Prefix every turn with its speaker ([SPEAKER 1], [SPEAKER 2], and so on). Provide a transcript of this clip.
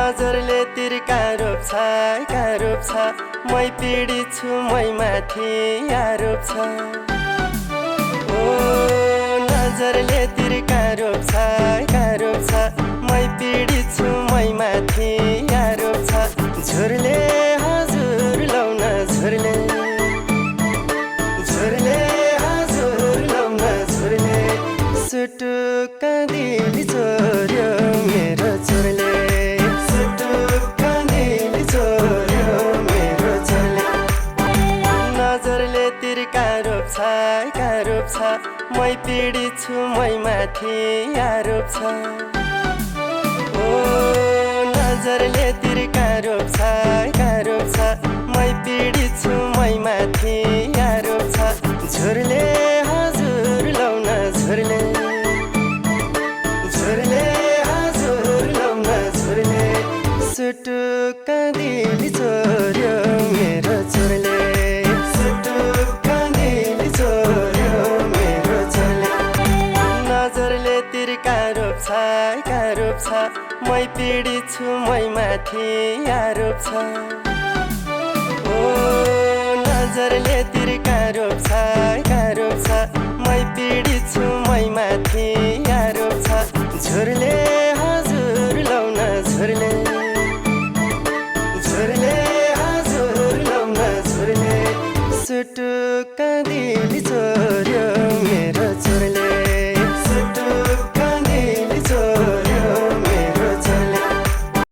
[SPEAKER 1] नजरले तिर्का रोप्छ मै पीडित छु मै माथि आरोप छ ओ नजरले तिर्का रोप्छ मै पीडित छु मै माथि आरोप छ झुरले हजुर लाउन झुरले हजुर लाउन झुरले सुटुक्क दिली चोर्यो मेरो चोरले सुटुक्क दिली चोर्यो मेरो चोरले नजरले तिर्का रोप्छ मै पीडित छु मै माथि आरोप छ ओ नजरले तिर्का रोप्छ मै पीडित छु मै माथि आरोप छ झुरले हजुर लाउन झुरले हजुर लाउन झुरले सुटुक्क दिली चोर्यो मेरो चोरले सुटुक्क दिली चोर्यो मेरो चोरले नजरले तिर्का रोप्छ मै पीडित छु मै माथि आरोप छ ओ नजरले तिर्का रोप्छ मै पीडित छु मै माथि आरोप छ झुरले